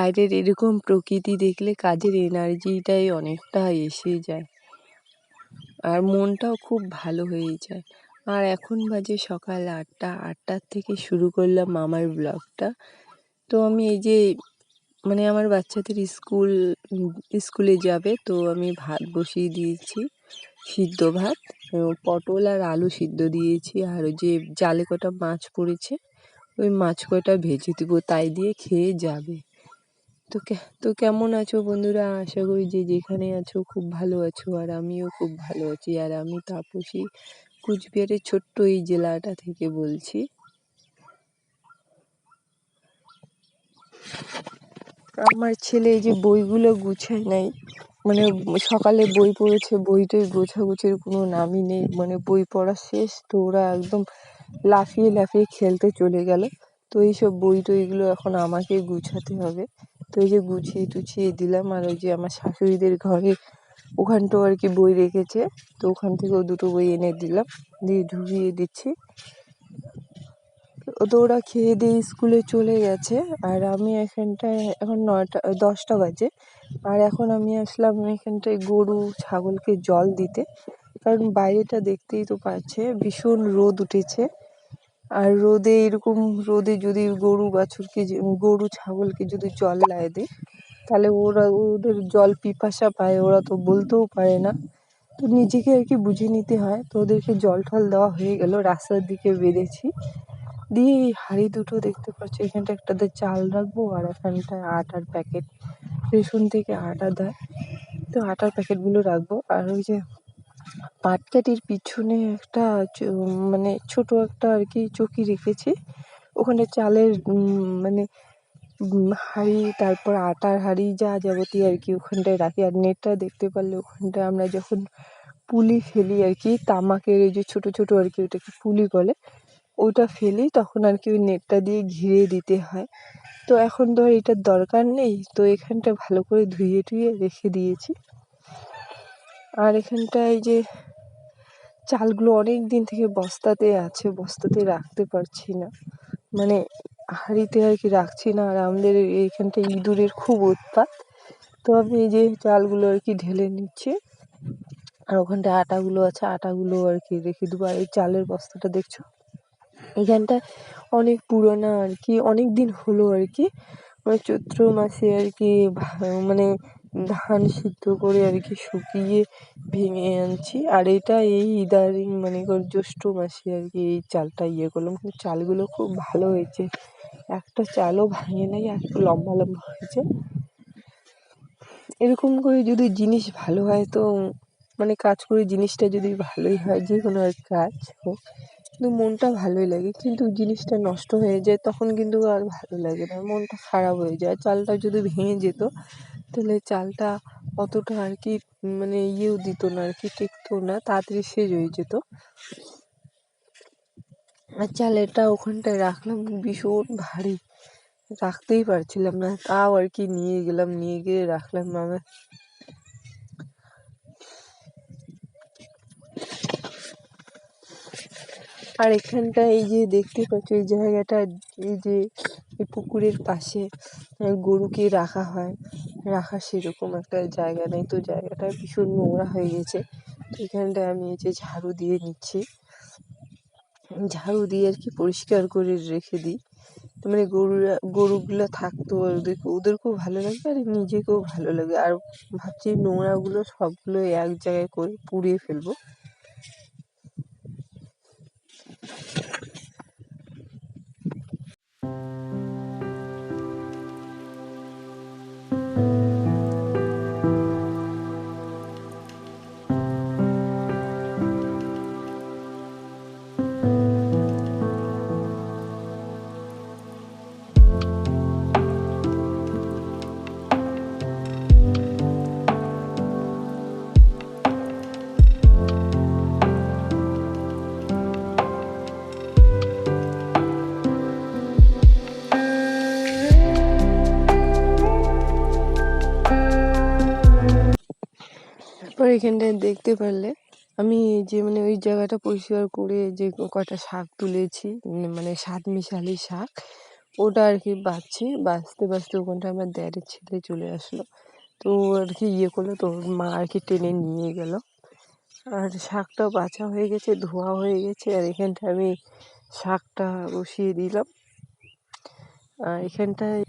বাইরের এরকম প্রকৃতি দেখলে কাজের এনার্জিটাই অনেকটা এসে যায় আর মনটাও খুব ভালো হয়ে যায়। আর এখন বাজে সকাল ৮টা, ৮টার থেকে শুরু করলাম আমার ব্লগটা। তো আমি এই যে আমার বাচ্চাদের স্কুলে যাবে, তো আমি ভাত বসিয়ে দিয়েছি, সিদ্ধ ভাত, পটল আর আলু সিদ্ধ দিয়েছি, আর ওই যে জালে কটা মাছ পড়েছে ওই মাছ কটা ভেজে দেবো, তাই দিয়ে খেয়ে যাবে। তো কেমন আছো বন্ধুরা? আশা করি যে যেখানে আছো খুব ভালো আছো, আর আমিও খুব ভালো আছি। আর আমি তাপসী, কুচবিহারের ছোট্ট এই জেলাটা থেকে বলছি। আমার ছেলে এই যে বইগুলো গুছায় নাই, সকালে বই পড়েছে, বইটই গোছাগুছির কোনো নামই নেই। বই পড়া শেষ তো ওরা একদম লাফিয়ে লাফিয়ে খেলতে চলে গেল। তো এইসব বই টইগুলো এখন আমাকে গুছাতে হবে। তো এই যে গুছিয়ে টুছিয়ে দিলাম। আর ওই যে আমার শাশুড়িদের ঘরে ওখানটাও আর কি বই রেখেছে, তো ওখান থেকেও দুটো বই এনে দিলাম, দিয়ে ঢুকিয়ে দিচ্ছি। তো ওরা খেয়ে দিয়ে স্কুলে চলে গেছে, আর আমি এখানটায় এখন 10টা বাজে, আর এখন আমি আসলাম এখানটায় গরু ছাগলকে জল দিতে। কারণ বাইরেটা দেখতেই তো পাচ্ছে, ভীষণ রোদ উঠেছে। আর রোদে যদি গরু ছাগলকে যদি জল লায় দিই, তাহলে ওদের জল পিপাসা পায়, ওরা তো বলতেও পারে না। তো নিজেকে আর কি বুঝে নিতে হয়। তো ওদেরকে জল টল দেওয়া হয়ে গেল, রাস্তার দিকে বেঁধেছি। দিয়ে এই হাঁড়ি দুটো দেখতে পাচ্ছি, এখানটা একটাতে চাল রাখবো, আর এখানটায় আটার প্যাকেট, রেশন থেকে আটা দেয়, তো আটার প্যাকেটগুলো রাখবো। আর ওই যে পাটকাঠির পিছনে একটা ছোট একটা আর কি চকি রেখেছি, ওখানে চালের হাঁড়ি, তারপর আটার হাঁড়ি, যা যাবতীয় আর কি ওখানটায় রাখি। আর নেটটা দেখতে পারলে ওখানটায় আমরা যখন পুলি ফেলি আর কি, তামাকের এই যে ছোট ছোট আর কি, ওটাকে পুলি বলে, ওটা ফেলি তখন আর কি ওই নেটটা দিয়ে ঘিরে দিতে হয়। তো এখন তো আর এটার দরকার নেই, তো এখানটা ভালো করে ধুয়ে টুয়ে রেখে দিয়েছি। আর এখানটায় যে চালগুলো অনেক দিন থেকে বস্তাতে আছে, বস্তাতে রাখতে পারছি না, হাঁড়িতে আর কি রাখছি না। আর আমাদের এইখানটায় ইঁদুরের খুব উৎপাত। তো আমি এই যে চালগুলো আর কি ঢেলে নিচ্ছি, আর ওখানটায় আটাগুলো আছে, আটাগুলো আর কি রেখে দেবো। আর এই চালের বস্তাটা দেখছো, এখানটা অনেক পুরোনো আর কি, অনেক দিন হলো আর কি, চৈত্র মাসে আর কি ধান সিদ্ধ করে আর কি শুকিয়ে ভেঙে আনছি। আর এটা এই ইদারিং জ্যৈষ্ঠ মাসে আর কি এই চালটা করলাম, কিন্তু চালগুলো খুব ভালো হয়েছে, একটা চালও ভাঙে নাই, আর একটু লম্বা লম্বা হয়েছে। এরকম করে যদি জিনিস ভালো হয়, তো কাজ করে জিনিসটা যদি ভালোই হয়, যে কোনো আর কাজ হোক, কিন্তু মনটা ভালোই লাগে। কিন্তু জিনিসটা নষ্ট হয়ে যায় তখন কিন্তু আর ভালো লাগে না, মনটা খারাপ হয়ে যায়। চালটা যদি ভেঙে যেত, তাহলে চালটা অতটা আর কি ইয়েও দিত না আর কি, টেকতো না, তাড়াতাড়ি শেষ হয়ে যেত। আর চালেরটা ওখানটায় রাখলাম, ভীষণ ভারী, রাখতেই পারছিলাম না, তাও আর কি নিয়ে গেলাম, নিয়ে গিয়ে রাখলাম আমার। আর এখানটা এই যে দেখতে পাচ্ছ, এই জায়গাটা, এই যে এই পুকুরের পাশে গরুকে রাখা সেরকম একটা জায়গা নেই, তো জায়গাটা ভীষণ নোংরা হয়ে গেছে। তো এখানটায় আমি এই যে ঝাড়ু দিয়ে নিচ্ছি, ঝাড়ু দিয়ে আর কি পরিষ্কার করে রেখে দিই। তো গরুগুলো থাকতো, ওদেরকেও ভালো লাগবে, আর নিজেকেও ভালো লাগে। আর ভাবছি নোংরাগুলো সবগুলো এক জায়গায় করে পুড়িয়ে ফেলবো। তারপর এখানটায় দেখতে পারলে আমি যে ওই জায়গাটা পরিষ্কার করে যে কটা শাক তুলেছি, 7 মিশালি শাক, ওটা আর কি বাছতে বাছতে ওখানটায় আমার দ্যারের ছেলে চলে আসলো। তো ও আর কি ইয়ে করলো, তো ওর মা আর কি টেনে নিয়ে গেল। আর শাকটাও বাছা হয়ে গেছে, ধোয়া হয়ে গেছে, আর এখানটায় আমি শাকটা বসিয়ে দিলাম। আর এখানটায়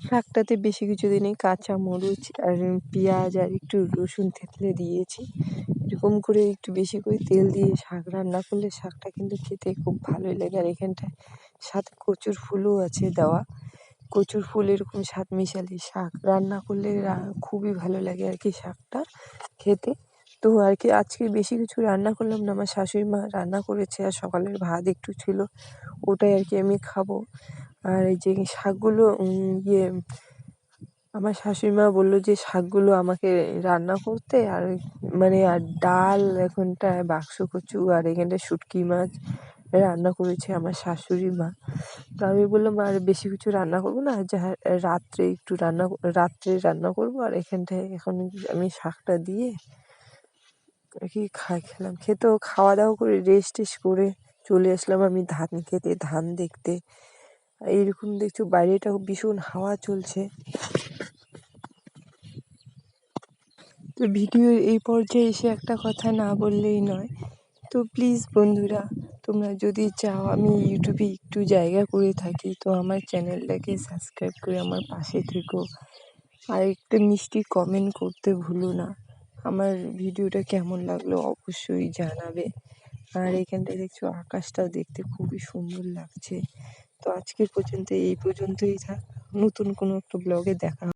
শাকটাতে বেশি কিছু দিই নেই, কাঁচা মরিচ আর পেঁয়াজ আর একটু রসুন থেতলে দিয়েছি। এরকম করে একটু বেশি করে তেল দিয়ে শাক রান্না করলে শাকটা কিন্তু খেতে খুব ভালোই লাগে। আর এখানটায় সাথে কচুর ফুলও আছে দেওয়া। কচুর ফুল এরকম স্বাদ মিশালে শাক রান্না করলে খুবই ভালো লাগে আর কি শাকটা খেতে। তো আর কি আজকে বেশি কিছু রান্না করলাম না, আমার শাশুড়ি মা রান্না করেছে আর সকালের ভাত একটু ছিল, ওটাই আর কি আমি খাবো। আর এই যে শাকগুলো আমার শাশুড়ি মা বললো যে শাকগুলো আমাকে রান্না করতে, আর মানে আর ডাল এখানটায় বাক্স কচু আর এখানটায় শুটকি মাছ রান্না করেছে আমার শাশুড়ি মা। তো আমি বললাম আর বেশি কিছু রান্না করবো না, যা রাত্রে রান্না করবো। আর এখানটায় এখন আমি শাকটা দিয়ে আর কি খেলাম। খাওয়া দাওয়া করে রেস্ট টেস্ট করে চলে আসলাম আমি ধান খেতে, ধান দেখতে। এইরকম দেখছো বাইরেটাও ভীষণ হাওয়া চলছে। তো ভিডিওর এই পর্যায়ে এসে একটা কথা না বললেই নয়। তো প্লিজ বন্ধুরা, তোমরা যদি চাও আমি ইউটিউবে একটু জায়গা করে থাকি, তো আমার চ্যানেলটাকে সাবস্ক্রাইব করে আমার পাশে থেকো। আর একটা মিষ্টি কমেন্ট করতে ভুলো না। আমার ভিডিওটা কেমন লাগলো অবশ্যই জানাবে। আর এখানটায় দেখছো আকাশটাও দেখতে খুবই সুন্দর লাগছে। তো আজকের পর্যন্ত এই পর্যন্তই থাক। নতুন কোনো একটা ব্লগে দেখা